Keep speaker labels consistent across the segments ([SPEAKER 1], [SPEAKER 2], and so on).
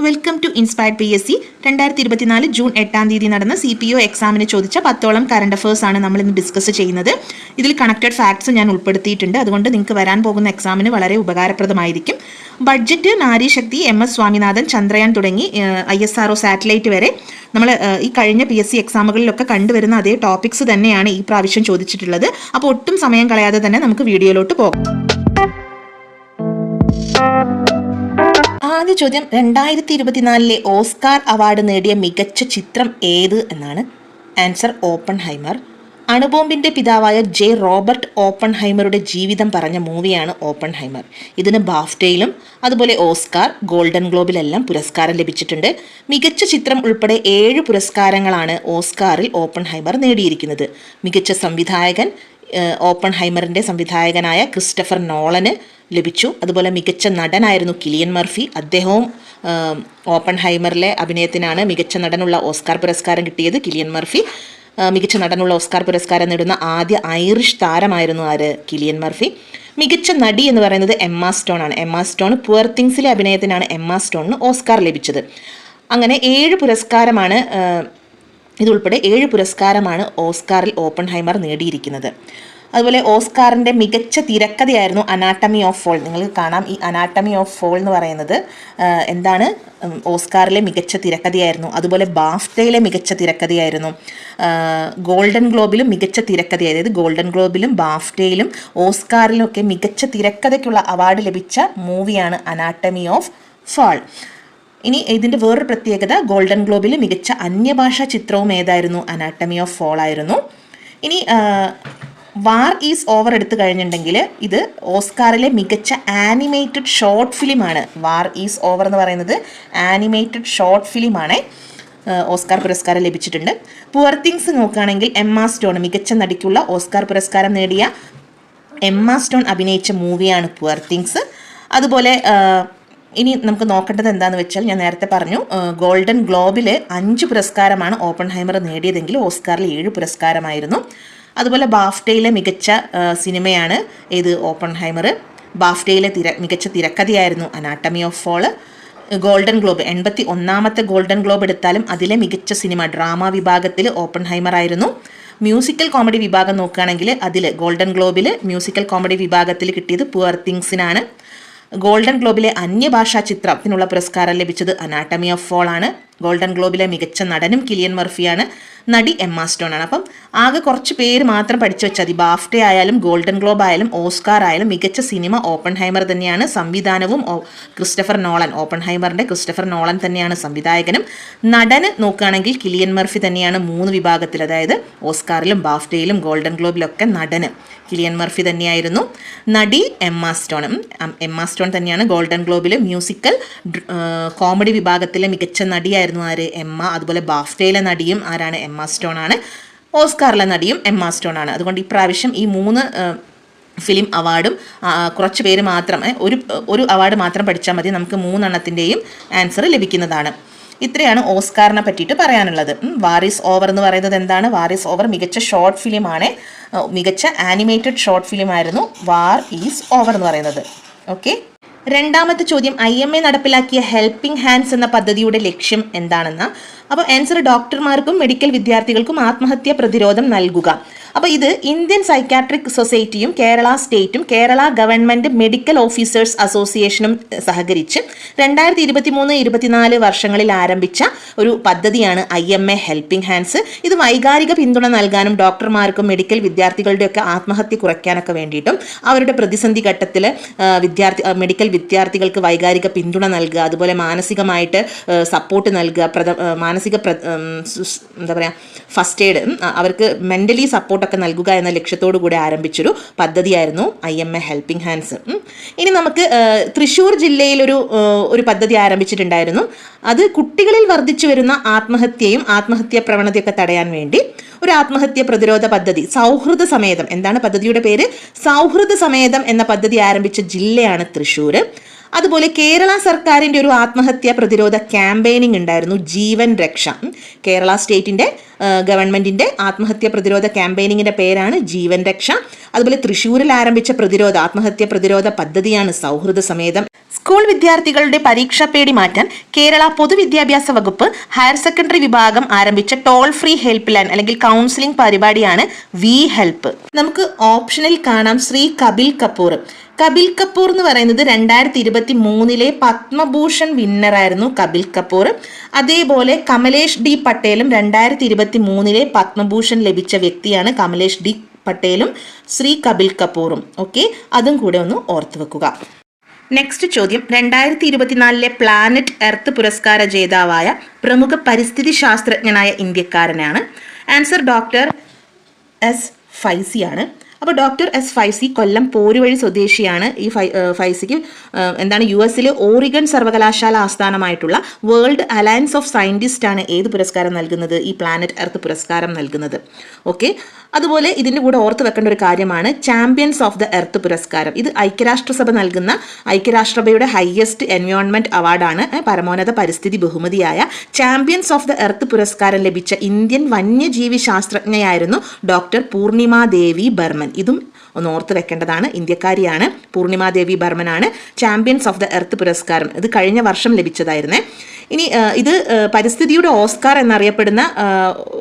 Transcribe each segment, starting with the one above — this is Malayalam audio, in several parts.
[SPEAKER 1] Welcome to inspired PSC 2024 June 8-ാം തീയതി നടന്ന CPO എക്സാമിന് ചോദിച്ച 10ഓളം കറണ്ട് അഫയേഴ്സ് ആണ് നമ്മൾ ഇന്ന് ഡിസ്കസ് ചെയ്യുന്നത്. ഇതിൽ കണക്റ്റഡ് ഫാക്ട്സ് ഞാൻ ഉൾപ്പെടുത്തിയിട്ടുണ്ട്. അതുകൊണ്ട് നിങ്ങൾക്ക് വരാൻ പോകുന്ന എക്സാമിന് വളരെ ഉപകാരപ്രദമായിരിക്കും. ബഡ്ജറ്റ്, നാരീശക്തി, MS സ്വാമിനാഥൻ, ചന്ദ്രയാൻ തുടങ്ങി ISRO സാറ്റലൈറ്റ് വരെ നമ്മൾ ഈ കഴിഞ്ഞ PSC എക്സാമുകളിലൊക്കെ കണ്ടുവരുന്ന അതേ ടോപ്പിക്സ് തന്നെയാണ് ഈ പ്രാവശ്യം ചോദിച്ചിട്ടുള്ളത്. അപ്പോൾ ഒട്ടും സമയം കളയാതെ തന്നെ നമുക്ക് വീഡിയോയിലോട്ട് പോകാം. ആദ്യ ചോദ്യം, 2024 ഓസ്കാർ അവാർഡ് നേടിയ മികച്ച ചിത്രം ഏത് എന്നാണ്. Answer Oppenheimer. അണുബോംബിന്റെ പിതാവായ റോബർട്ട് ഓപ്പൺഹൈമറുടെ ജീവിതം പറഞ്ഞ മൂവിയാണ് ഓപ്പൺഹൈമർ. ഇതിന് ബാഫ്റ്റയിലും അതുപോലെ ഓസ്കാർ, ഗോൾഡൻ ഗ്ലോബിലെല്ലാം പുരസ്കാരം ലഭിച്ചിട്ടുണ്ട്. മികച്ച ചിത്രം ഉൾപ്പെടെ 7 പുരസ്കാരങ്ങളാണ് ഓസ്കാറിൽ ഓപ്പൺഹൈമർ നേടിയിരിക്കുന്നത്. മികച്ച സംവിധായകൻ ഓപ്പൺഹൈമറിന്റെ സംവിധായകനായ ക്രിസ്റ്റഫർ നോളന് ലഭിച്ചു. അതുപോലെ മികച്ച നടനായിരുന്നു കിലിയൻ മർഫി. അദ്ദേഹവും ഓപ്പൺഹൈമറിലെ അഭിനയത്തിനാണ് മികച്ച നടനുള്ള ഓസ്കാർ പുരസ്കാരം കിട്ടിയത്. കിലിയൻ മർഫി മികച്ച നടനുള്ള ഓസ്കാർ പുരസ്കാരം നേടുന്ന ആദ്യ ഐറിഷ് താരമായിരുന്നു കിലിയൻ മർഫി. മികച്ച നടി എന്ന് പറയുന്നത് എമ്മ സ്റ്റോൺ ആണ്. എമ്മ സ്റ്റോൺ പുവർ തിങ്സിലെ അഭിനയത്തിനാണ് എമ്മ സ്റ്റോണിന് ഓസ്കാർ ലഭിച്ചത്. അങ്ങനെ 7 പുരസ്കാരമാണ് ഇതുൾപ്പെടെ 7 പുരസ്കാരമാണ് ഓസ്കാറിൽ ഓപ്പൺഹൈമർ നേടിയിരിക്കുന്നത്. അതുപോലെ ഓസ്കാറിൻ്റെ മികച്ച തിരക്കഥയായിരുന്നു അനാട്ടമി ഓഫ് ഫോൾ. നിങ്ങൾക്ക് കാണാം, ഈ അനാട്ടമി ഓഫ് ഫോൾ എന്ന് പറയുന്നത് എന്താണ്, ഓസ്കാറിലെ മികച്ച തിരക്കഥയായിരുന്നു. അതുപോലെ ബാഫ്റ്റയിലെ മികച്ച തിരക്കഥയായിരുന്നു. ഗോൾഡൻ ഗ്ലോബിലും മികച്ച തിരക്കഥ, അതായത് ഗോൾഡൻ ഗ്ലോബിലും ബാഫ്റ്റയിലും ഓസ്കാറിലും ഒക്കെ മികച്ച തിരക്കഥയ്ക്കുള്ള അവാർഡ് ലഭിച്ച മൂവിയാണ് അനാട്ടമി ഓഫ് ഫാൾ. ഇനി ഇതിൻ്റെ വേറൊരു പ്രത്യേകത, ഗോൾഡൻ ഗ്ലോബിൽ മികച്ച അന്യഭാഷാ ചിത്രവും ഏതായിരുന്നു, അനാട്ടമി ഓഫ് ഫോൾ ആയിരുന്നു. ഇനി വാർ ഈസ് ഓവർ എടുത്തു കഴിഞ്ഞിട്ടുണ്ടെങ്കിൽ ഇത് ഓസ്കാറിലെ മികച്ച ആനിമേറ്റഡ് ഷോർട്ട് ഫിലിമാണ്. വാർ ഈസ് ഓവർ എന്ന് പറയുന്നത് ആനിമേറ്റഡ് ഷോർട്ട് ഫിലിമാണ്. ഓസ്കാർ പുരസ്കാരം ലഭിച്ചിട്ടുണ്ട്. പുവർ തിങ്സ് നോക്കുകയാണെങ്കിൽ എമ്മ സ്റ്റോൺ, മികച്ച നടിക്കുള്ള ഓസ്കാർ പുരസ്കാരം നേടിയ എമ്മ സ്റ്റോൺ അഭിനയിച്ച മൂവിയാണ് പുവർ തിങ്സ്. അതുപോലെ ഇനി നമുക്ക് നോക്കേണ്ടത് എന്താണെന്ന് വെച്ചാൽ, ഞാൻ നേരത്തെ പറഞ്ഞു, ഗോൾഡൻ ഗ്ലോബിൽ 5 പുരസ്കാരമാണ് ഓപ്പൺഹൈമർ നേടിയതെങ്കിൽ ഓസ്കാറിൽ 7 പുരസ്കാരമായിരുന്നു. അതുപോലെ ബാഫ്റ്റയിലെ മികച്ച സിനിമയാണ് ഏത്, ഓപ്പൺഹൈമർ. ബാഫ്റ്റയിലെ മികച്ച തിരക്കഥയായിരുന്നു anatomy of fall. Golden globe 81ാമത്തെ ഗോൾഡൻ ഗ്ലോബ് എടുത്താലും അതിലെ മികച്ച സിനിമ ഡ്രാമ വിഭാഗത്തിൽ ഓപ്പൺഹൈമർ ആയിരുന്നു. മ്യൂസിക്കൽ കോമഡി വിഭാഗം നോക്കുകയാണെങ്കിൽ അതിൽ ഗോൾഡൻ ഗ്ലോബിൽ മ്യൂസിക്കൽ കോമഡി വിഭാഗത്തിൽ കിട്ടിയത് പുവർ തിങ്സിനാണ്. ഗോൾഡൻ ഗ്ലോബിലെ അന്യഭാഷാ ചിത്രത്തിനുള്ള പുരസ്കാരം ലഭിച്ചത് അനാട്ടമി ഓഫ് ഫോൾ ആണ്. ഗോൾഡൻ ഗ്ലോബിലെ മികച്ച നടനും കിലിയൻ മർഫിയാണ്. നടി എമ്മ സ്റ്റോൺ ആണ്. അപ്പം ആകെ കുറച്ച് പേര് മാത്രം പഠിച്ചു വെച്ചാൽ മതി. ബാഫ്റ്റ ആയാലും ഗോൾഡൻ ഗ്ലോബ് ആയാലും ഓസ്കാർ ആയാലും മികച്ച സിനിമ ഓപ്പൺഹൈമർ തന്നെയാണ്. സംവിധാനവും ക്രിസ്റ്റഫർ നോളൻ, ഓപ്പൺഹൈമറിന്റെ ക്രിസ്റ്റഫർ നോളൻ തന്നെയാണ് സംവിധായകനും. നടന് നോക്കുകയാണെങ്കിൽ കിലിയൻ മർഫി തന്നെയാണ് 3 വിഭാഗത്തിൽ, അതായത് ഓസ്കാറിലും ബാഫ്റ്റയിലും ഗോൾഡൻ ഗ്ലോബിലൊക്കെ നടന് കിലിയൻ മർഫി തന്നെയായിരുന്നു. നടി എമ്മ സ്റ്റോൺ തന്നെയാണ്. ഗോൾഡൻ ഗ്ലോബിൽ മ്യൂസിക്കൽ കോമഡി വിഭാഗത്തിലെ മികച്ച നടിയായിരുന്നു എമ്മ. അതുപോലെ ബാഫ്റ്റയിലെ നടിയും ആരാണ്, എമ്മ സ്റ്റോൺ ആണ്. ഓസ്കാറിലെ നടിയും എമ്മ സ്റ്റോൺ ആണ്. അതുകൊണ്ട് ഇപ്രാവശ്യം ഈ 3 ഫിലിം അവാർഡും കുറച്ച് പേര് മാത്രം ഒരു അവാർഡ് മാത്രം പഠിച്ചാൽ മതി, നമുക്ക് 3 എണ്ണത്തിൻ്റെയും ആൻസർ ലഭിക്കുന്നതാണ്. ഇത്രയാണ് ഓസ്കാറിനെ പറ്റിയിട്ട് പറയാനുള്ളത്. വാർ ഈസ് ഓവർ എന്ന് പറയുന്നത് എന്താണ്? വാർ ഈസ് ഓവർ മികച്ച ഷോർട്ട് ഫിലിമാണ്. മികച്ച ആനിമേറ്റഡ് ഷോർട്ട് ഫിലിം ആയിരുന്നു വാർ ഈസ് ഓവർ എന്ന് പറയുന്നത്. ഓക്കെ. രണ്ടാമത്തെ ചോദ്യം, IMA നടപ്പിലാക്കിയ ഹെൽപ്പിംഗ് ഹാൻഡ്സ് എന്ന പദ്ധതിയുടെ ലക്ഷ്യം എന്താണെന്ന. അപ്പോൾ ആൻസർ, ഡോക്ടർമാർക്കും മെഡിക്കൽ വിദ്യാർത്ഥികൾക്കും ആത്മഹത്യാ പ്രതിരോധം നൽകുക. അപ്പോൾ ഇത് ഇന്ത്യൻ സൈക്കാട്രിക് സൊസൈറ്റിയും കേരള സ്റ്റേറ്റും കേരള ഗവൺമെൻറ് മെഡിക്കൽ ഓഫീസേഴ്സ് അസോസിയേഷനും സഹകരിച്ച് 2023-24 വർഷങ്ങളിൽ ആരംഭിച്ച ഒരു പദ്ധതിയാണ് IMA ഹെൽപ്പിംഗ് ഹാൻഡ്സ്. ഇത് വൈകാരിക പിന്തുണ നൽകാനും ഡോക്ടർമാർക്കും മെഡിക്കൽ വിദ്യാർത്ഥികളുടെയൊക്കെ ആത്മഹത്യ കുറയ്ക്കാനൊക്കെ വേണ്ടിയിട്ടും അവരുടെ പ്രതിസന്ധി ഘട്ടത്തിൽ മെഡിക്കൽ വിദ്യാർത്ഥികൾക്ക് വൈകാരിക പിന്തുണ നൽകുക, അതുപോലെ മാനസികമായിട്ട് സപ്പോർട്ട് നൽകുക, എന്താ പറയുക, ഫസ്റ്റ് എയ്ഡ്, അവർക്ക് മെൻ്റലി സപ്പോർട്ടൊക്കെ നൽകുക എന്ന ലക്ഷ്യത്തോടു കൂടി ആരംഭിച്ചൊരു പദ്ധതിയായിരുന്നു IMA ഹെൽപ്പിംഗ് ഹാൻഡ്സ്. ഇനി നമുക്ക് തൃശ്ശൂർ ജില്ലയിലൊരു പദ്ധതി ആരംഭിച്ചിട്ടുണ്ടായിരുന്നു. അത് കുട്ടികളിൽ വർദ്ധിച്ചു വരുന്ന ആത്മഹത്യയും ആത്മഹത്യാ പ്രവണതയൊക്കെ തടയാൻ വേണ്ടി ഒരു ആത്മഹത്യ പ്രതിരോധ പദ്ധതി, സൗഹൃദ സമേതം, എന്താണ് പദ്ധതിയുടെ പേര്, സൗഹൃദ സമേതം എന്ന പദ്ധതി ആരംഭിച്ച ജില്ലയാണ് തൃശ്ശൂർ. അതുപോലെ കേരള സർക്കാരിൻ്റെ ഒരു ആത്മഹത്യാ പ്രതിരോധ ക്യാമ്പയിനിങ് ഉണ്ടായിരുന്നു, ജീവൻ രക്ഷ. കേരള സ്റ്റേറ്റിൻ്റെ ഗവൺമെൻറ്റിൻ്റെ ആത്മഹത്യാ പ്രതിരോധ ക്യാമ്പയിനിങ്ങിൻ്റെ പേരാണ് ജീവൻ രക്ഷ. അതുപോലെ തൃശ്ശൂരിൽ ആരംഭിച്ച ആത്മഹത്യാ പ്രതിരോധ പദ്ധതിയാണ് സൗഹൃദ സമേതം. സ്കൂൾ വിദ്യാർത്ഥികളുടെ പരീക്ഷാ പേടി മാറ്റാൻ കേരള പൊതുവിദ്യാഭ്യാസ വകുപ്പ് ഹയർ സെക്കൻഡറി വിഭാഗം ആരംഭിച്ച ടോൾ ഫ്രീ ഹെൽപ്പ് ലൈൻ അല്ലെങ്കിൽ കൗൺസിലിംഗ് പരിപാടിയാണ് വി ഹെൽപ്പ്. നമുക്ക് ഓപ്ഷനിൽ കാണാം ശ്രീ കപിൽ കപൂർ. കപിൽ കപൂർ എന്ന് പറയുന്നത് 2023 പത്മഭൂഷൺ വിന്നറായിരുന്നു കപിൽ കപൂർ. അതേപോലെ കമലേഷ് ഡി പട്ടേലും 2023 പത്മഭൂഷൺ ലഭിച്ച വ്യക്തിയാണ്. കമലേഷ് ഡി പട്ടേലും ശ്രീ കപിൽ കപൂറും. ഓക്കെ, അതും കൂടെ ഒന്ന് ഓർത്തു വെക്കുക. നെക്സ്റ്റ് ചോദ്യം, 2024 പ്ലാനറ്റ് എർത്ത് പുരസ്കാര ജേതാവായ പ്രമുഖ പരിസ്ഥിതി ശാസ്ത്രജ്ഞനായ ഇന്ത്യക്കാരനാണ്. ആൻസർ ഡോക്ടർ എസ് ഫൈസിയാണ്. അപ്പോൾ ഡോക്ടർ എസ് ഫൈസി കൊല്ലം പോരുവഴി സ്വദേശിയാണ്. ഈ ഫൈസിക്ക് US ഓറിഗൺ സർവകലാശാല ആസ്ഥാനമായിട്ടുള്ള വേൾഡ് അലയൻസ് ഓഫ് സയൻറ്റിസ്റ്റ് ആണ് ഏത് പുരസ്കാരം നൽകുന്നത്? ഈ പ്ലാനറ്റ് എർത്ത് പുരസ്കാരം നൽകുന്നത്. ഓക്കെ, അതുപോലെ ഇതിൻ്റെ കൂടെ ഓർത്ത് വെക്കേണ്ട ഒരു കാര്യമാണ് ചാമ്പ്യൻസ് ഓഫ് ദ എർത്ത് പുരസ്കാരം. ഇത് ഐക്യരാഷ്ട്രസഭ നൽകുന്ന ഐക്യരാഷ്ട്രസഭയുടെ ഹയസ്റ്റ് എൻവയോൺമെന്റ് അവാർഡാണ്. പരമോന്നത പരിസ്ഥിതി ബഹുമതിയായ ചാമ്പ്യൻസ് ഓഫ് ദ എർത്ത് പുരസ്കാരം ലഭിച്ച ഇന്ത്യൻ വന്യജീവി ശാസ്ത്രജ്ഞയായിരുന്നു ഡോക്ടർ പൂർണിമ ദേവി ബർമൻ. ഇതും ഒന്ന് ഓർത്ത് വെക്കേണ്ടതാണ്. ഇന്ത്യക്കാരിയാണ്, പൂർണിമ ദേവി ബർമനാണ് ചാമ്പ്യൻസ് ഓഫ് ദ എർത്ത് പുരസ്കാരം. ഇത് കഴിഞ്ഞ വർഷം ലഭിച്ചതായിരുന്നേ. ഇനി ഇത് പരിസ്ഥിതിയുടെ ഓസ്കാർ എന്നറിയപ്പെടുന്ന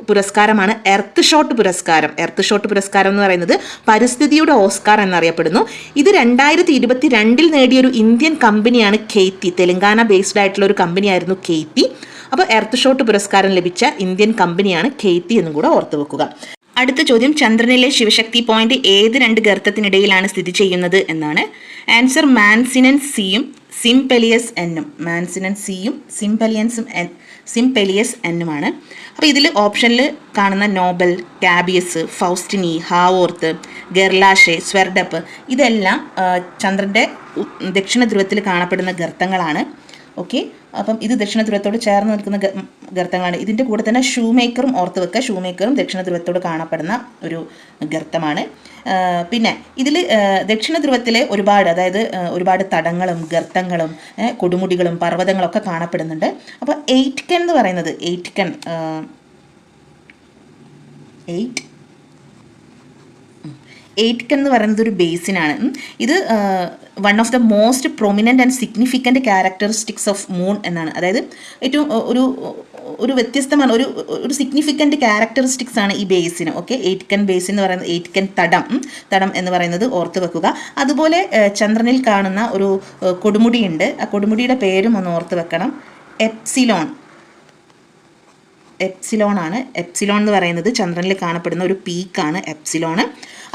[SPEAKER 1] പുരസ്കാരമാണ് എർത്ത് ഷോട്ട് പുരസ്കാരം. എർത്ത് ഷോട്ട് പുരസ്കാരം എന്ന് പറയുന്നത് പരിസ്ഥിതിയുടെ ഓസ്കാർ എന്നറിയപ്പെടുന്നു. ഇത് 2022 നേടിയൊരു ഇന്ത്യൻ കമ്പനിയാണ് കെയ്ത്തി. തെലങ്കാന ബേസ്ഡ് ആയിട്ടുള്ള ഒരു കമ്പനിയായിരുന്നു കെയ്ത്തി. അപ്പോൾ എർത്ത് ഷോട്ട് പുരസ്കാരം ലഭിച്ച ഇന്ത്യൻ കമ്പനിയാണ് കെയ്ത്തി എന്നും കൂടെ ഓർത്തു വെക്കുക. അടുത്ത ചോദ്യം, ചന്ദ്രനിലെ ശിവശക്തി പോയിന്റ് ഏത് 2 ഗർത്തത്തിനിടയിലാണ് സ്ഥിതി ചെയ്യുന്നത് എന്നാണ്. ആൻസർ മാൻസിനൻ സിയും സിംപെലിയസ് എന്നും. മാൻസിനൻ സിയും സിംപെലിയസ് എന്നുമാണ്. അപ്പോൾ ഇതിൽ ഓപ്ഷനിൽ കാണുന്ന നോബൽ, കാബിയസ്, ഫൗസ്റ്റിനി, ഹാവോർത്ത്, ഗെർലാഷെ, സ്വെർഡപ്പ് ഇതെല്ലാം ചന്ദ്രൻ്റെ ദക്ഷിണ ധ്രുവത്തിൽ കാണപ്പെടുന്ന ഗർത്തങ്ങളാണ്. ഓക്കെ, അപ്പം ഇത് ദക്ഷിണ ധ്രുവത്തോട് ചേർന്ന് നിൽക്കുന്ന ഗർത്തങ്ങളാണ്. ഇതിൻ്റെ കൂടെ തന്നെ ഷൂമേക്കറും ഓർത്ത് വെക്കുക. ഷൂമേക്കറും ദക്ഷിണ ധ്രുവത്തോട് കാണപ്പെടുന്ന ഒരു ഗർത്തമാണ്. പിന്നെ ഇതിൽ ദക്ഷിണ ധ്രുവത്തിലെ ഒരുപാട് തടങ്ങളും ഗർത്തങ്ങളും കൊടുമുടികളും പർവ്വതങ്ങളൊക്കെ കാണപ്പെടുന്നുണ്ട്. അപ്പോൾ എയ്റ്റ്കൻ എന്ന് പറയുന്നത് എയ്റ്റ്കൻ എന്ന് പറയുന്നത് ഒരു ബേസിനാണ്. ഇത് one of the most prominent and significant characteristics of moon എന്നാണ്. അതായത് ഏറ്റവും ഒരു വ്യത്യസ്തമാണ്, ഒരു സിഗ്നിഫിക്കൻറ്റ് ക്യാരക്ടറിസ്റ്റിക്സ് ആണ് ഈ ബേസിന്. ഓക്കെ, എയ്റ്റ്കൻ ബേസിൻ എന്ന് പറയുന്നത് എയ്റ്റ്കൻ തടം എന്ന് പറയുന്നത് ഓർത്ത് വെക്കുക. അതുപോലെ ചന്ദ്രനിൽ കാണുന്ന ഒരു കൊടുമുടിയുണ്ട്. ആ കൊടുമുടിയുടെ പേരും ഒന്ന് ഓർത്ത് വെക്കണം. എപ്സിലോൺ ആണ്. എപ്സിലോൺ എന്ന് പറയുന്നത് ചന്ദ്രനിൽ കാണപ്പെടുന്ന ഒരു പീക്കാണ് എപ്സിലോൺ.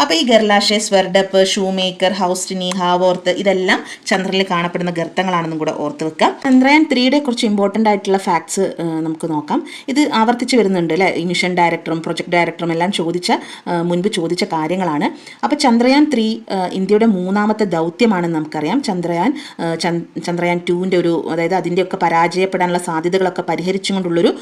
[SPEAKER 1] അപ്പോൾ ഈ ഗെർലാഷെ, സ്വെർഡപ്പ്, ഷൂമേക്കർ, ഹൗസ്റ്റിനി, ഹാവോർത്ത് ഇതെല്ലാം ചന്ദ്രനിൽ കാണപ്പെടുന്ന ഗർത്തങ്ങളാണെന്നും കൂടെ ഓർത്ത് വെക്കാം. ചന്ദ്രയാൻ 3യുടെ കുറച്ച് ഇമ്പോർട്ടൻ്റ് ആയിട്ടുള്ള ഫാക്ട്സ് നമുക്ക് നോക്കാം. ഇത് ആവർത്തിച്ച് വരുന്നുണ്ട് അല്ലേ. ഈ മിഷൻ ഡയറക്ടറും പ്രൊജക്ട് ഡയറക്ടറും എല്ലാം മുൻപ് ചോദിച്ച കാര്യങ്ങളാണ്. അപ്പോൾ ചന്ദ്രയാൻ 3 ഇന്ത്യയുടെ 3ാമത്തെ ദൗത്യമാണെന്ന് നമുക്കറിയാം. ചന്ദ്രയാൻ 2ൻ്റെ അതായത് അതിൻ്റെയൊക്കെ പരാജയപ്പെടാനുള്ള സാധ്യതകളൊക്കെ പരിഹരിച്ചുകൊണ്ടുള്ളൊരു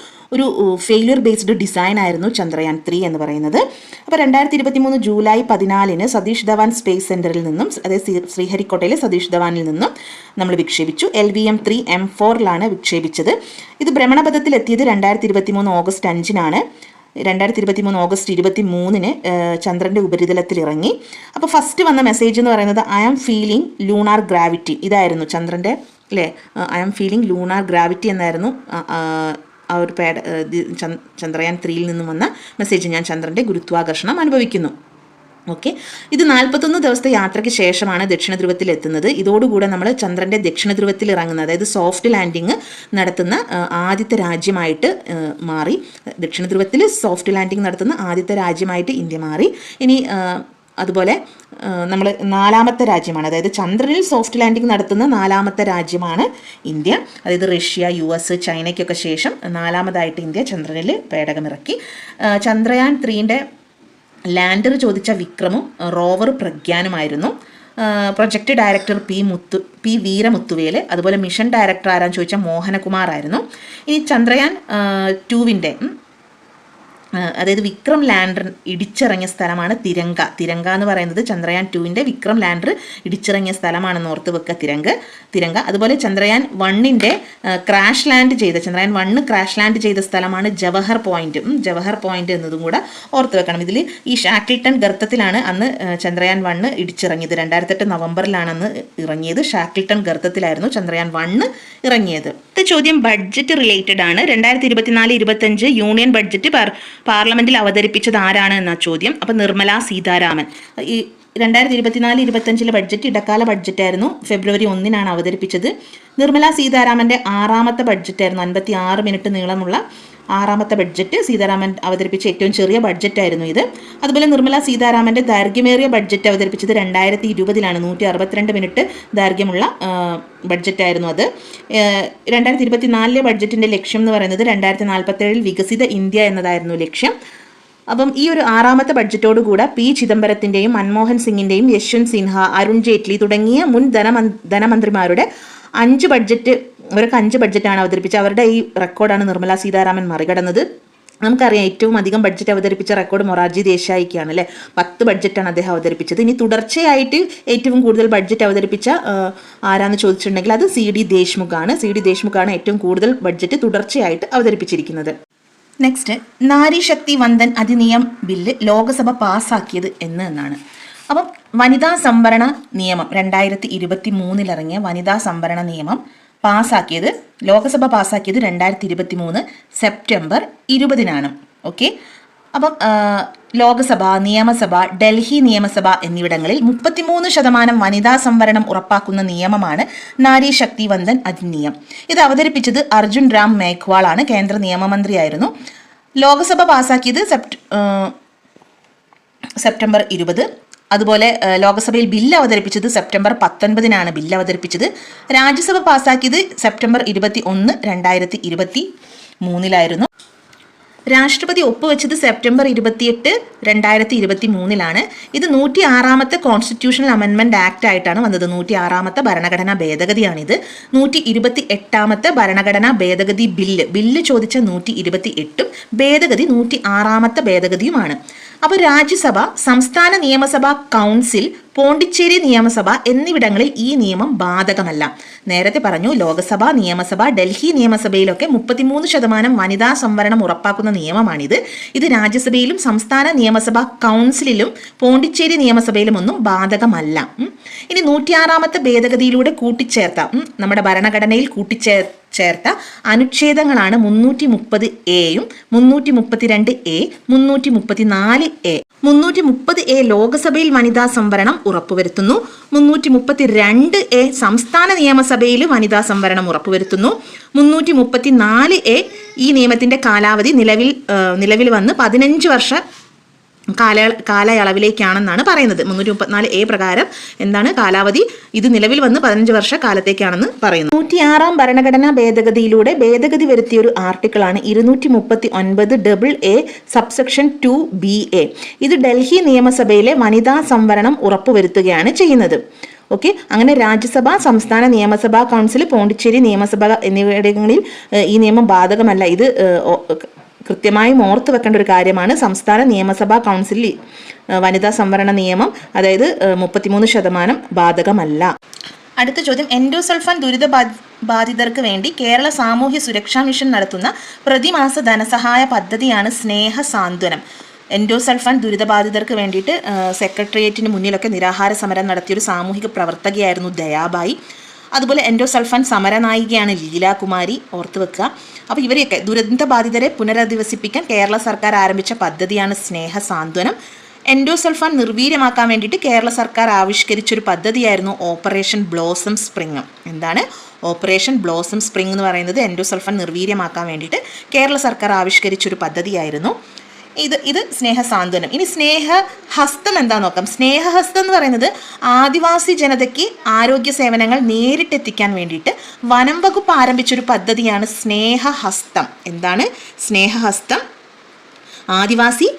[SPEAKER 1] ഫെയിലിയർ ബേസ്ഡ് ഡിസൈൻ ആയിരുന്നു ചന്ദ്രയാൻ 3 എന്ന് പറയുന്നത്. അപ്പോൾ 2023 ജൂലൈ 14 സതീഷ് ധവാൻ സ്പേസ് സെൻറ്ററിൽ നിന്നും, അതായത് ശ്രീഹരിക്കോട്ടയിലെ സതീഷ് ധവാനിൽ നിന്നും നമ്മൾ വിക്ഷേപിച്ചു. LVM-3 M4ലാണ് വിക്ഷേപിച്ചത്. ഇത് ഭ്രമണപഥത്തിലെത്തിയത് 2023 ഓഗസ്റ്റ് 5-നാണ്. 2023 ഓഗസ്റ്റ് 23-ന് ചന്ദ്രൻ്റെ ഉപരിതലത്തിൽ ഇറങ്ങി. അപ്പോൾ ഫസ്റ്റ് വന്ന മെസ്സേജ് എന്ന് പറയുന്നത് I am feeling lunar gravity. ഇതായിരുന്നു ചന്ദ്രൻ്റെ അല്ലേ, I am feeling lunar gravity എന്നായിരുന്നു ആ ഒരു ചന്ദ്രയാൻ 3യിൽ നിന്നും വന്ന മെസ്സേജ്. ഞാൻ ചന്ദ്രൻ്റെ ഗുരുത്വാകർഷണം അനുഭവിക്കുന്നു. ഓക്കെ, ഇത് 41 ദിവസത്തെ യാത്രയ്ക്ക് ശേഷമാണ് ദക്ഷിണ ധ്രുവത്തിൽ എത്തുന്നത്. ഇതോടുകൂടെ നമ്മൾ ചന്ദ്രൻ്റെ ദക്ഷിണ ധ്രുവത്തിൽ ഇറങ്ങുന്ന, അതായത് സോഫ്റ്റ് ലാൻഡിങ് നടത്തുന്ന ആദ്യത്തെ രാജ്യമായിട്ട് മാറി. ദക്ഷിണ ധ്രുവത്തിൽ സോഫ്റ്റ് ലാൻഡിങ് നടത്തുന്ന ആദ്യത്തെ രാജ്യമായിട്ട് ഇന്ത്യ മാറി. ഇനി അതുപോലെ നമ്മൾ 4ാമത്തെ രാജ്യമാണ്, അതായത് ചന്ദ്രനിൽ സോഫ്റ്റ് ലാൻഡിങ് നടത്തുന്ന 4ാമത്തെ രാജ്യമാണ് ഇന്ത്യ. അതായത് റഷ്യ, US, ചൈനയ്ക്കൊക്കെ ശേഷം 4ാമതായിട്ട് ഇന്ത്യ ചന്ദ്രനിൽ പേടകമിറക്കി. ചന്ദ്രയാൻ 3ൻ്റെ ലാൻഡർ ചോദിച്ച വിക്രമും റോവർ പ്രഗ്യാനുമായിരുന്നു. Project director P Veeramuthuvel. അതുപോലെ മിഷൻ ഡയറക്ടർ ആരാന്ന് ചോദിച്ചാൽ മോഹനകുമാർ ആയിരുന്നു. ഇനി ചന്ദ്രയാൻ 2വിൻ്റെ അതായത് വിക്രം ലാൻഡർ ഇടിച്ചിറങ്ങിയ സ്ഥലമാണ് തിരങ്ക എന്ന് പറയുന്നത് ചന്ദ്രയാൻ 2വിൻ്റെ വിക്രം ലാൻഡർ ഇടിച്ചിറങ്ങിയ സ്ഥലമാണെന്ന് ഓർത്ത് വെക്കുക. തിരങ്ക. അതുപോലെ ചന്ദ്രയാൻ 1ന്റെ ക്രാഷ് ലാൻഡ് ചെയ്ത സ്ഥലമാണ് ജവഹർ പോയിന്റ് എന്നതും കൂടെ ഓർത്ത് വെക്കണം. ഇതിൽ ഈ ഷാക്കിൾട്ടൺ ഗർത്തത്തിലാണ് അന്ന് ചന്ദ്രയാൻ 1 ഇടിച്ചിറങ്ങിയത്. 2008 നവംബറിലാണ് അന്ന് ഇറങ്ങിയത്. ഷാക്കിൾട്ടൺ ഗർത്തത്തിലായിരുന്നു ചന്ദ്രയാൻ 1 ഇറങ്ങിയത്. അടുത്ത ചോദ്യം ബഡ്ജറ്റ് റിലേറ്റഡ് ആണ്. 2024-25 യൂണിയൻ ബഡ്ജറ്റ് പാർലമെന്റിൽ അവതരിപ്പിച്ചത് ആരാണ് എന്ന ചോദ്യം. അപ്പം നിർമ്മല സീതാരാമൻ. ഈ 2024-25 ബഡ്ജറ്റ് ഇടക്കാല ബഡ്ജറ്റായിരുന്നു. ഫെബ്രുവരി 1 അവതരിപ്പിച്ചത്. നിർമ്മല സീതാരാമന്റെ 6ാമത്തെ ബഡ്ജറ്റായിരുന്നു. 56 മിനിറ്റ് നീളമുള്ള 6ാമത്തെ ബഡ്ജറ്റ് സീതാരാമൻ അവതരിപ്പിച്ച ഏറ്റവും ചെറിയ ബഡ്ജറ്റായിരുന്നു ഇത്. അതുപോലെ നിർമ്മല സീതാരാമന്റെ ദൈർഘ്യമേറിയ ബഡ്ജറ്റ് അവതരിപ്പിച്ചത് 2020 162 മിനിറ്റ് ദൈർഘ്യമുള്ള ബഡ്ജറ്റായിരുന്നു അത്. 2024 ബഡ്ജറ്റിന്റെ ലക്ഷ്യം എന്ന് പറയുന്നത് 2047 വികസിത ഇന്ത്യ എന്നതായിരുന്നു ലക്ഷ്യം. അപ്പം ഈ ഒരു 6ാമത്തെ ബഡ്ജറ്റോടുകൂടെ പി ചിദംബരത്തിന്റെയും മൻമോഹൻ സിംഗിന്റെയും യശ്വന്ത് സിൻഹ, അരുൺ ജെയ്റ്റ്ലി തുടങ്ങിയ മുൻ ധനമന്ത്രിമാരുടെ 5 ബഡ്ജറ്റാണ് അവതരിപ്പിച്ചത്. അവരുടെ ഈ റെക്കോർഡാണ് നിർമ്മല സീതാരാമൻ മറികടന്നത്. നമുക്കറിയാം ഏറ്റവും അധികം ബഡ്ജറ്റ് അവതരിപ്പിച്ച റെക്കോർഡ് മൊറാർജി ദേശായിക്കാണ് അല്ലേ. 10 ബഡ്ജറ്റാണ് അദ്ദേഹം അവതരിപ്പിച്ചത്. ഇനി തുടർച്ചയായിട്ട് ഏറ്റവും കൂടുതൽ ബഡ്ജറ്റ് അവതരിപ്പിച്ച ആരാന്ന് ചോദിച്ചിട്ടുണ്ടെങ്കിൽ അത് സി ഡി ദേശ്മുഖാണ് ഏറ്റവും കൂടുതൽ ബഡ്ജറ്റ് തുടർച്ചയായിട്ട് അവതരിപ്പിച്ചിരിക്കുന്നത്. നെക്സ്റ്റ്, നാരി ശക്തി വന്ദൻ അധിനിയം ബില്ല് ലോകസഭ പാസ്സാക്കിയത് എന്നാണ്. അപ്പം വനിതാ സംവരണ നിയമം 2023 ഇറങ്ങിയ വനിതാ സംവരണ നിയമം ലോകസഭ പാസ്സാക്കിയത് 2023 സെപ്റ്റംബർ 20 ഓക്കെ. അപ്പം ലോകസഭ, നിയമസഭ, ഡൽഹി നിയമസഭ എന്നിവിടങ്ങളിൽ 33% വനിതാ സംവരണം ഉറപ്പാക്കുന്ന നിയമമാണ് നാരി ശക്തി വന്ദൻ അധിനിയം. ഇത് അവതരിപ്പിച്ചത് അർജുൻ രാം മേഘ്വാൾ ആണ്. കേന്ദ്ര നിയമമന്ത്രിയായിരുന്നു. ലോകസഭ പാസ്സാക്കിയത് സെപ്റ്റംബർ 20. അതുപോലെ ലോകസഭയിൽ ബില്ല് അവതരിപ്പിച്ചത് സെപ്റ്റംബർ 19 ബില്ല് അവതരിപ്പിച്ചത്. രാജ്യസഭ പാസ്സാക്കിയത് സെപ്റ്റംബർ 21, 2023 രാഷ്ട്രപതി ഒപ്പുവെച്ചത് സെപ്റ്റംബർ 28, 2023 ഇത് 106ാമത്തെ കോൺസ്റ്റിറ്റ്യൂഷണൽ അമെൻമെന്റ് ആക്ട് ആയിട്ടാണ് വന്നത്. 106ാമത്തെ ഭരണഘടനാ ഭേദഗതിയാണിത്. 128ാമത്തെ ഭരണഘടനാ ഭേദഗതി ബില്ല് ചോദിച്ച 128ഉം ഭേദഗതി 106ാമത്തെ ഭേദഗതിയുമാണ്. അപ്പോൾ രാജ്യസഭ, സംസ്ഥാന നിയമസഭാ കൗൺസിൽ, പോണ്ടിച്ചേരി നിയമസഭ എന്നിവിടങ്ങളിൽ ഈ നിയമം ബാധകമല്ല. നേരത്തെ പറഞ്ഞു ലോകസഭ, നിയമസഭ, ഡൽഹി നിയമസഭയിലൊക്കെ 33% വനിതാ സംവരണം ഉറപ്പാക്കുന്ന നിയമമാണിത്. ഇത് രാജ്യസഭയിലും സംസ്ഥാന നിയമസഭാ കൗൺസിലിലും പോണ്ടിച്ചേരി നിയമസഭയിലും ഒന്നും ബാധകമല്ല. ഇനി 106ാമത്തെ ഭേദഗതിയിലൂടെ നമ്മുടെ ഭരണഘടനയിൽ ചേർത്ത അനുച്ഛേദങ്ങളാണ് 330A-യും 332A, 334A. 330A ലോകസഭയിൽ വനിതാ സംവരണം ഉറപ്പുവരുത്തുന്നു. 332A സംസ്ഥാന നിയമസഭയിൽ വനിതാ സംവരണം ഉറപ്പുവരുത്തുന്നു. 334A ഈ നിയമത്തിന്റെ കാലാവധി നിലവിൽ വന്ന് 15 വർഷ കാലയളവിലേക്കാണെന്നാണ് പറയുന്നത്. 334A പ്രകാരം എന്താണ് കാലാവധി? ഇത് നിലവിൽ വന്ന് 15 വർഷ കാലത്തേക്കാണെന്ന് പറയുന്നു. 106ാം ഭരണഘടനാ ഭേദഗതിയിലൂടെ ഭേദഗതി വരുത്തിയ ഒരു ആർട്ടിക്കിളാണ് 239AA സബ്സെക്ഷൻ 2BA. ഇത് ഡൽഹി നിയമസഭയിലെ വനിതാ സംവരണം ഉറപ്പുവരുത്തുകയാണ് ചെയ്യുന്നത്. ഓക്കെ, അങ്ങനെ രാജ്യസഭ, സംസ്ഥാന നിയമസഭാ കൗൺസിൽ, പോണ്ടിച്ചേരി നിയമസഭ എന്നിവിടങ്ങളിൽ ഈ നിയമം ബാധകമല്ല. ഇത് കൃത്യമായും ഓർത്തു വെക്കേണ്ട ഒരു കാര്യമാണ്. സംസ്ഥാന നിയമസഭാ കൗൺസിലിൽ വനിതാ സംവരണ നിയമം, അതായത് 33% ബാധകമല്ല. അടുത്ത ചോദ്യം, എൻഡോസൾഫാൻ ബാധിതർക്ക് വേണ്ടി കേരള സാമൂഹ്യ സുരക്ഷാ മിഷൻ നടത്തുന്ന പ്രതിമാസ ധനസഹായ പദ്ധതിയാണ് സ്നേഹ സാന്ത്വനം. എൻഡോസൾഫാൻ ദുരിതബാധിതർക്ക് വേണ്ടിയിട്ട് സെക്രട്ടേറിയറ്റിന് മുന്നിലൊക്കെ നിരാഹാര സമരം നടത്തിയൊരു സാമൂഹിക പ്രവർത്തകയായിരുന്നു ദയാബായി. അതുപോലെ എൻഡോസൾഫാൻ സമരനായികയാണ് ലീലാകുമാരി, ഓർത്തു വെക്കുക. അപ്പോൾ ഇവരെയൊക്കെ ദുരന്തബാധിതരെ പുനരധിവസിപ്പിക്കാൻ കേരള സർക്കാർ ആരംഭിച്ച പദ്ധതിയാണ് സ്നേഹ സാന്ത്വനം. എൻഡോസൾഫാൻ നിർവീര്യമാക്കാൻ വേണ്ടിയിട്ട് കേരള സർക്കാർ ആവിഷ്കരിച്ചൊരു പദ്ധതിയായിരുന്നു ഓപ്പറേഷൻ ബ്ലോസം സ്പ്രിങ്. എന്താണ് ഓപ്പറേഷൻ ബ്ലോസം സ്പ്രിങ് എന്ന് പറയുന്നത്? എൻഡോസൾഫാൻ നിർവീര്യമാക്കാൻ വേണ്ടിയിട്ട് കേരള സർക്കാർ ആവിഷ്കരിച്ചൊരു പദ്ധതിയായിരുന്നു ഇത് സ്നേഹസാന്ത്വനം. ഇനി സ്നേഹഹസ്തം എന്താ നോക്കാം. സ്നേഹഹസ്തം എന്ന് പറയുന്നത് ആദിവാസി ജനതയ്ക്ക് ആരോഗ്യ സേവനങ്ങൾ നേരിട്ടെത്തിക്കാൻ വേണ്ടിയിട്ട് വനം വകുപ്പ് ആരംഭിച്ചൊരു പദ്ധതിയാണ് സ്നേഹഹസ്തം. എന്താണ് സ്നേഹഹസ്തം? ആദിവാസി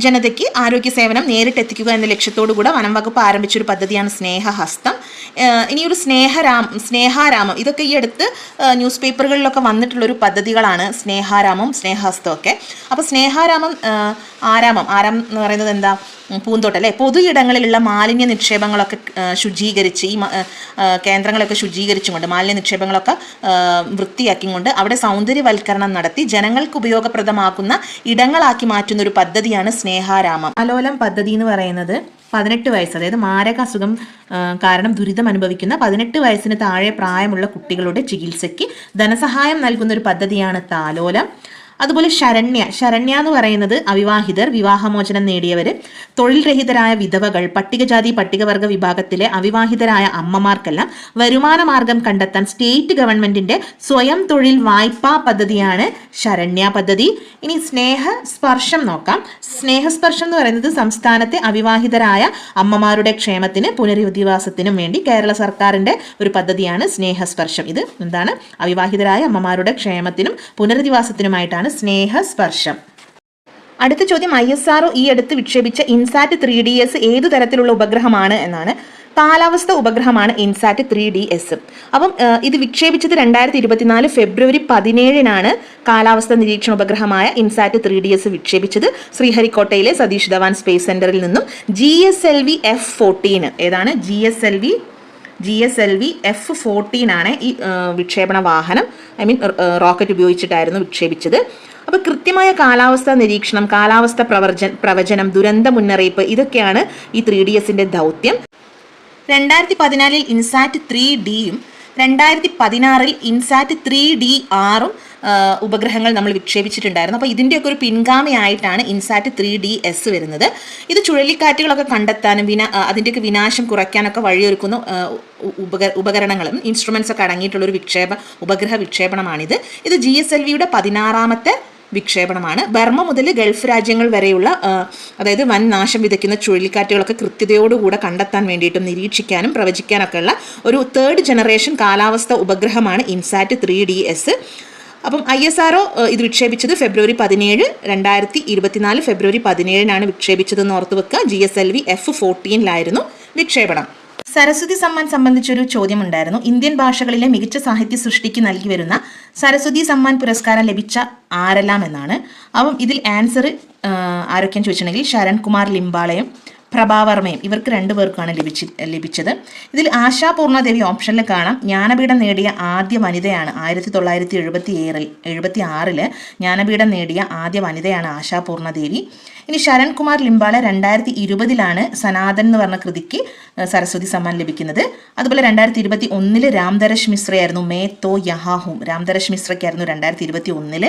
[SPEAKER 1] ജനതയ്ക്ക് ആരോഗ്യ സേവനം നേരിട്ടെത്തിക്കുക എന്ന ലക്ഷ്യത്തോടു കൂടെ വനം വകുപ്പ് ആരംഭിച്ചൊരു പദ്ധതിയാണ് സ്നേഹഹസ്തം. ഇനിയൊരു സ്നേഹാരാമം ഇതൊക്കെ ഈ അടുത്ത് ന്യൂസ് പേപ്പറുകളിലൊക്കെ വന്നിട്ടുള്ളൊരു പദ്ധതികളാണ് സ്നേഹാരാമം, സ്നേഹഹസ്തം ഒക്കെ. അപ്പോൾ സ്നേഹാരാമം ആരാമം എന്ന് പറയുന്നത് എന്താ? പൂന്തോട്ടം അല്ലേ, പൊതു ഇടങ്ങളിലുള്ള മാലിന്യ നിക്ഷേപങ്ങളൊക്കെ ശുചീകരിച്ച് ഈ കേന്ദ്രങ്ങളൊക്കെ ശുചീകരിച്ചുകൊണ്ട് മാലിന്യ നിക്ഷേപങ്ങളൊക്കെ വൃത്തിയാക്കിക്കൊണ്ട് അവിടെ സൗന്ദര്യവൽക്കരണം നടത്തി ജനങ്ങൾക്ക് ഉപയോഗപ്രദമാക്കുന്ന ഇടങ്ങളാക്കി മാറ്റുന്ന ഒരു പദ്ധതിയാണ് സ്നേഹാരാമം. ആലോലം പദ്ധതി എന്ന് പറയുന്നത് 18 വയസ്സ്, അതായത് മാരക അസുഖം കാരണം ദുരിതം അനുഭവിക്കുന്ന 18 വയസ്സിന് താഴെ പ്രായമുള്ള കുട്ടികളുടെ ചികിത്സയ്ക്ക് ധനസഹായം നൽകുന്ന ഒരു പദ്ധതിയാണ് താലോലം. അതുപോലെ ശരണ്യ എന്ന് പറയുന്നത് അവിവാഹിതർ, വിവാഹമോചനം നേടിയവർ, തൊഴിൽ രഹിതരായ വിധവകൾ, പട്ടികജാതി പട്ടികവർഗ വിഭാഗത്തിലെ അവിവാഹിതരായ അമ്മമാർക്കെല്ലാം വരുമാന മാർഗം കണ്ടെത്താൻ സ്റ്റേറ്റ് ഗവൺമെന്റിന്റെ സ്വയം തൊഴിൽ വായ്പാ പദ്ധതിയാണ് ശരണ്യ പദ്ധതി. ഇനി സ്നേഹസ്പർശം നോക്കാം. സ്നേഹസ്പർശം എന്ന് പറയുന്നത് സംസ്ഥാനത്തെ അവിവാഹിതരായ അമ്മമാരുടെ ക്ഷേമത്തിന് പുനരധിവാസത്തിനും വേണ്ടി കേരള സർക്കാരിന്റെ ഒരു പദ്ധതിയാണ് സ്നേഹസ്പർശം. ഇത് എന്താണ്? അവിവാഹിതരായ അമ്മമാരുടെ ക്ഷേമത്തിനും പുനരധിവാസത്തിനുമായിട്ടാണ് സ്നേഹസ്പർശം. അടുത്ത ചോദ്യം, ISRO ഈ അടുത്ത് വിക്ഷേപിച്ച ഇൻസാറ്റ് 3DS ഏതു തരത്തിലുള്ള ഉപഗ്രഹമാണ് എന്നാണ്. കാലാവസ്ഥ ഉപഗ്രഹമാണ് ഇൻസാറ്റ് 3DS. അപ്പം ഇത് വിക്ഷേപിച്ചത് 2024 ഫെബ്രുവരി 17 കാലാവസ്ഥ നിരീക്ഷണ ഉപഗ്രഹമായ ഇൻസാറ്റ് 3DS വിക്ഷേപിച്ചത് ശ്രീഹരിക്കോട്ടയിലെ സതീഷ് ധവാൻ സ്പേസ് സെന്ററിൽ നിന്നും GSLV F-14. ഏതാണ്? GSLV F-14 ആണ് ഈ വിക്ഷേപണ വാഹനം. റോക്കറ്റ് ഉപയോഗിച്ചിട്ടായിരുന്നു വിക്ഷേപിച്ചത്. അപ്പോൾ കൃത്യമായ കാലാവസ്ഥാ നിരീക്ഷണം, കാലാവസ്ഥ പ്രവചനം, ദുരന്ത മുന്നറിയിപ്പ്, ഇതൊക്കെയാണ് ഈ 3DS ദൗത്യം. 2014 ഇൻസാറ്റ് 3Dയും 2016 ഇൻസാറ്റ് 3DR ഉപഗ്രഹങ്ങൾ നമ്മൾ വിക്ഷേപിച്ചിട്ടുണ്ടായിരുന്നു. അപ്പോൾ ഇതിൻ്റെയൊക്കെ ഒരു പിൻഗാമിയായിട്ടാണ് ഇൻസാറ്റ് 3DS വരുന്നത്. ഇത് ചുഴലിക്കാറ്റുകളൊക്കെ കണ്ടെത്താനും അതിൻ്റെയൊക്കെ വിനാശം കുറയ്ക്കാനൊക്കെ വഴിയൊരുക്കുന്ന ഉപകരണങ്ങളും ഇൻസ്ട്രുമെൻറ്റ്സ് ഒക്കെ അടങ്ങിയിട്ടുള്ളൊരു ഉപഗ്രഹ വിക്ഷേപണമാണിത്. ഇത് GSLVയുടെ 16ാമത്തെ വിക്ഷേപണമാണ്. ബർമ്മ മുതൽ ഗൾഫ് രാജ്യങ്ങൾ വരെയുള്ള അതായത് വൻ നാശം വിതയ്ക്കുന്ന ചുഴലിക്കാറ്റുകളൊക്കെ കൃത്യതയോടുകൂടെ കണ്ടെത്താൻ വേണ്ടിയിട്ടും നിരീക്ഷിക്കാനും പ്രവചിക്കാനൊക്കെ ഉള്ള ഒരു 3rd ജനറേഷൻ കാലാവസ്ഥ ഉപഗ്രഹമാണ് ഇൻസാറ്റ് 3DS. അപ്പം ISRO ഇത് വിക്ഷേപിച്ചത് ഫെബ്രുവരി 17, 2024 ഫെബ്രുവരി 17 വിക്ഷേപിച്ചതെന്ന് ഓർത്ത് വെക്കുക. GSLV F-14 വിക്ഷേപണം. സരസ്വതി സമ്മാൻ സംബന്ധിച്ചൊരു ചോദ്യം ഉണ്ടായിരുന്നു. ഇന്ത്യൻ ഭാഷകളിലെ മികച്ച സാഹിത്യ സൃഷ്ടിക്ക് നൽകി വരുന്ന സരസ്വതി സമ്മാൻ പുരസ്കാരം ലഭിച്ച ആരെല്ലാം എന്നാണ്. അപ്പം ഇതിൽ ആൻസർ ആരൊക്കെയെന്ന് ചോദിച്ചിട്ടുണ്ടെങ്കിൽ ശരൺകുമാർ ലിംബാളയും പ്രഭാവർമ്മയും, ഇവർക്ക് 2 പേർക്കാണ് ലഭിച്ചത്. ഇതിൽ ആശാപൂർണദേവി ഓപ്ഷനിൽ കാണാം. ജ്ഞാനപീഠം നേടിയ ആദ്യ വനിതയാണ്. 1976 ജ്ഞാനപീഠം നേടിയ ആദ്യ വനിതയാണ് ആശാപൂർണദേവി. ഇനി ശരൺകുമാർ ലിംബാള 2020 സനാതൻ എന്ന് പറഞ്ഞ കൃതിക്ക് സരസ്വതി സമ്മാൻ ലഭിക്കുന്നത്. അതുപോലെ 2021 രാംധരഷ് മിശ്രയായിരുന്നു മേ തോ യഹാഹും. രാംധരഷ് മിശ്രയ്ക്കായിരുന്നു 2021.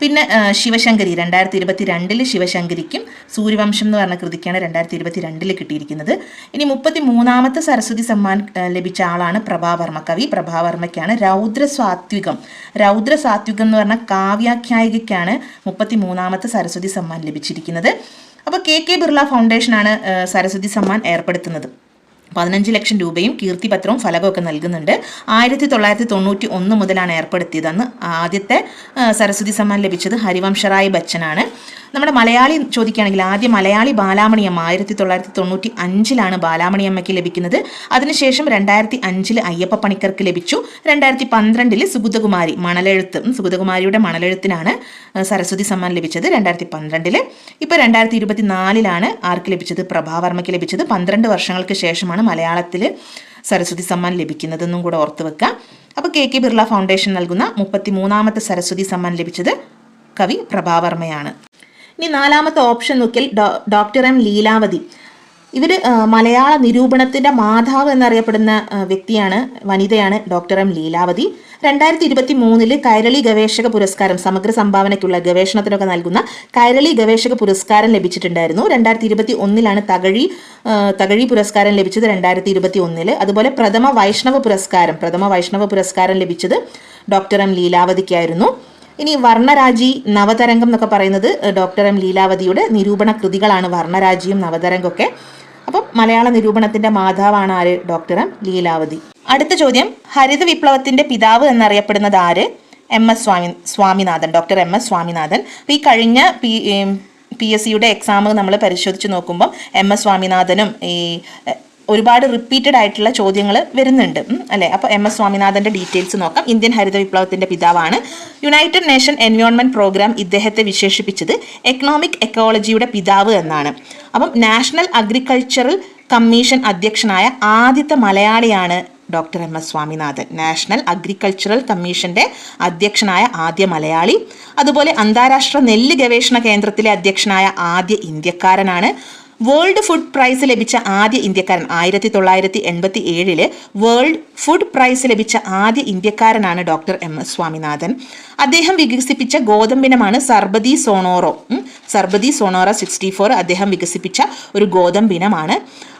[SPEAKER 1] പിന്നെ ശിവശങ്കരി 2022 ശിവശങ്കരിക്കും സൂര്യവംശം എന്ന് പറഞ്ഞ കൃതിക്കാണ് 2022 കിട്ടിയിരിക്കുന്നത്. ഇനി 33ാമത്തെ സരസ്വതി സമ്മാൻ ലഭിച്ച ആളാണ് പ്രഭാവർമ്മ. കവി പ്രഭാവർമ്മയ്ക്കാണ് രൗദ്രസാത്വികം എന്ന് പറഞ്ഞ കാവ്യാഖ്യായികയ്ക്കാണ് 33ാമത്തെ സരസ്വതി സമ്മാൻ ലഭിച്ചിരിക്കുന്നത്. അപ്പോൾ KK ബിർള ഫൗണ്ടേഷനാണ് സരസ്വതി സമ്മാൻ ഏർപ്പെടുത്തുന്നത്. 15 ലക്ഷം രൂപയും കീർത്തിപത്രവും ഫലകമൊക്കെ നൽകുന്നുണ്ട്. 1991 മുതലാണ് ഏർപ്പെടുത്തിയത്. അന്ന് ആദ്യത്തെ സരസ്വതി സമ്മാൻ ലഭിച്ചത് ഹരിവംശറായ് ബച്ചനാണ്. നമ്മുടെ മലയാളി ചോദിക്കുകയാണെങ്കിൽ ആദ്യ മലയാളി ബാലാമണിയമ്മ 1995 ബാലാമണിയമ്മയ്ക്ക് ലഭിക്കുന്നത്. അതിനുശേഷം 2005 അയ്യപ്പ പണിക്കർക്ക് ലഭിച്ചു. 2012 സുഗതകുമാരിയുടെ മണലെഴുത്തിനാണ് സരസ്വതി സമ്മാൻ ലഭിച്ചത് 2012. ഇപ്പോൾ 2024 ആർക്ക് ലഭിച്ചത്? പ്രഭാവർമ്മയ്ക്ക് ലഭിച്ചത്. 12 വർഷങ്ങൾക്ക് ശേഷമാണ് മലയാളത്തിൽ സരസ്വതി സമ്മാൻ ലഭിക്കുന്നതെന്നും കൂടെ ഓർത്ത് വെക്കാം. അപ്പോൾ KK ബിർള ഫൗണ്ടേഷൻ നൽകുന്ന 33ാമത്തെ സരസ്വതി സമ്മാൻ ലഭിച്ചത് കവി പ്രഭാവർമ്മയാണ്. ഇനി 4ാമത്തെ ഓപ്ഷൻ നോക്കിയാൽ ഡോക്ടർ M ലീലാവതി. ഇവർ മലയാള നിരൂപണത്തിൻ്റെ മാതാവ് എന്നറിയപ്പെടുന്ന വനിതയാണ് ഡോക്ടർ M ലീലാവതി. 2023 കൈരളി ഗവേഷക പുരസ്കാരം, സമഗ്ര സംഭാവനയ്ക്കുള്ള ഗവേഷണത്തിനൊക്കെ നൽകുന്ന കൈരളി ഗവേഷക പുരസ്കാരം ലഭിച്ചിട്ടുണ്ടായിരുന്നു. 2021 തകഴി പുരസ്കാരം ലഭിച്ചത് 2021. അതുപോലെ പ്രഥമ വൈഷ്ണവ പുരസ്കാരം ലഭിച്ചത് ഡോക്ടർ M ലീലാവതിക്കായിരുന്നു. ഇനി വർണ്ണരാജി, നവതരംഗം എന്നൊക്കെ പറയുന്നത് ഡോക്ടർ M ലീലാവതിയുടെ നിരൂപണ കൃതികളാണ്. വർണ്ണരാജിയും നവതരംഗമൊക്കെ. അപ്പം മലയാള നിരൂപണത്തിന്റെ മാതാവാണ് ആര്? Doctor M Leelavathi. അടുത്ത ചോദ്യം, ഹരിത വിപ്ലവത്തിന്റെ പിതാവ് എന്നറിയപ്പെടുന്നത് ആര്? Swaminathan, doctor MS Swaminathan. അപ്പോൾ ഈ കഴിഞ്ഞ PSCയുടെ എക്സാം നമ്മൾ പരിശോധിച്ച് നോക്കുമ്പോൾ MS സ്വാമിനാഥനും ഈ ഒരുപാട് റിപ്പീറ്റഡ് ആയിട്ടുള്ള ചോദ്യങ്ങൾ വരുന്നുണ്ട് അല്ലേ. അപ്പോൾ എം എസ് സ്വാമിനാഥൻ്റെ ഡീറ്റെയിൽസ് നോക്കാം. ഇന്ത്യൻ ഹരിത വിപ്ലവത്തിൻ്റെ പിതാവാണ്. യുണൈറ്റഡ് നേഷൻ എൻവയോൺമെൻറ്റ് പ്രോഗ്രാം ഇദ്ദേഹത്തെ വിശേഷിപ്പിച്ചത് എക്കണോമിക് എക്കോളജിയുടെ പിതാവ് എന്നാണ്. അപ്പം നാഷണൽ അഗ്രികൾച്ചറൽ കമ്മീഷൻ അധ്യക്ഷനായ ആദ്യത്തെ മലയാളിയാണ് doctor M S Swaminathan. National agricultural കമ്മീഷന്റെ അധ്യക്ഷനായ ആദ്യ മലയാളി. അതുപോലെ അന്താരാഷ്ട്ര നെല്ല് ഗവേഷണ കേന്ദ്രത്തിലെ അധ്യക്ഷനായ ആദ്യ ഇന്ത്യക്കാരനാണ്. വേൾഡ് ഫുഡ് പ്രൈസ് ലഭിച്ച ആദ്യ ഇന്ത്യക്കാരൻ 1987 വേൾഡ് ഫുഡ് പ്രൈസ് ലഭിച്ച ആദ്യ ഇന്ത്യക്കാരനാണ് ഡോക്ടർ എം എസ് സ്വാമിനാഥൻ. അദ്ദേഹം വികസിപ്പിച്ച ഗോതമ്പിനമാണ് സർബതി സോണോറോ. സർബതി സോണോറ 64 അദ്ദേഹം വികസിപ്പിച്ച ഒരു ഗോതമ്പിനമാണ്.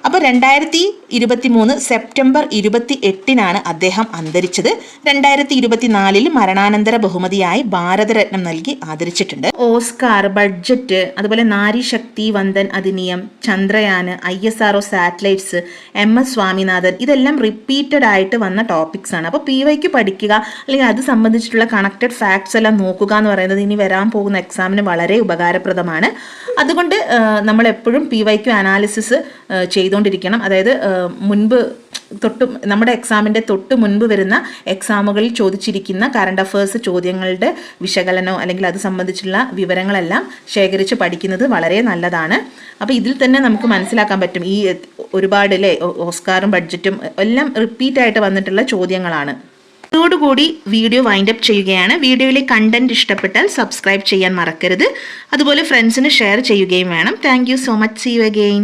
[SPEAKER 1] അപ്പോൾ 2023 സെപ്റ്റംബർ 28 അദ്ദേഹം അന്തരിച്ചത്. 2024 മരണാനന്തര ബഹുമതിയായി ഭാരതരത്നം നൽകി ആദരിച്ചിട്ടുണ്ട്. ഓസ്കാർ, ബഡ്ജറ്റ്, അതുപോലെ നാരി ശക്തി വന്ദൻ അധിനിയം, ചന്ദ്രയാന്, ISRO satellites, M S Swaminathan, ഇതെല്ലാം റിപ്പീറ്റഡ് ആയിട്ട് വന്ന ടോപ്പിക്സ് ആണ്. അപ്പോൾ PYQ പഠിക്കുക അല്ലെങ്കിൽ അത് സംബന്ധിച്ചിട്ടുള്ള കണക്റ്റഡ് ഫാക്ട്സ് എല്ലാം നോക്കുക എന്ന് പറയുന്നത് ഇനി വരാൻ പോകുന്ന എക്സാമിന് വളരെ ഉപകാരപ്രദമാണ്. അതുകൊണ്ട് നമ്മൾ എപ്പോഴും PYQ അനാലിസിസ് ചെയ്തുകൊണ്ടിരിക്കണം. അതായത് നമ്മുടെ എക്സാമിൻ്റെ തൊട്ട് മുൻപ് വരുന്ന എക്സാമുകളിൽ ചോദിച്ചിരിക്കുന്ന കറണ്ട് അഫയേഴ്സ് ചോദ്യങ്ങളുടെ വിശകലനമോ അല്ലെങ്കിൽ അത് സംബന്ധിച്ചുള്ള വിവരങ്ങളെല്ലാം ശേഖരിച്ച് പഠിക്കുന്നത് വളരെ നല്ലതാണ്. അപ്പോൾ ഇതിൽ തന്നെ നമുക്ക് മനസ്സിലാക്കാൻ പറ്റും ഈ ഒരുപാട് ഓസ്കാറും ബഡ്ജറ്റും എല്ലാം റിപ്പീറ്റായിട്ട് വന്നിട്ടുള്ള ചോദ്യങ്ങളാണ്. ഇതോടുകൂടി വീഡിയോ വൈൻഡ് അപ്പ് ചെയ്യുകയാണ്. വീഡിയോയിലെ കണ്ടന്റ് ഇഷ്ടപ്പെട്ടാൽ സബ്സ്ക്രൈബ് ചെയ്യാൻ മറക്കരുത്. അതുപോലെ ഫ്രണ്ട്സിന് ഷെയർ ചെയ്യുകയും വേണം. Thank you so much. See you again.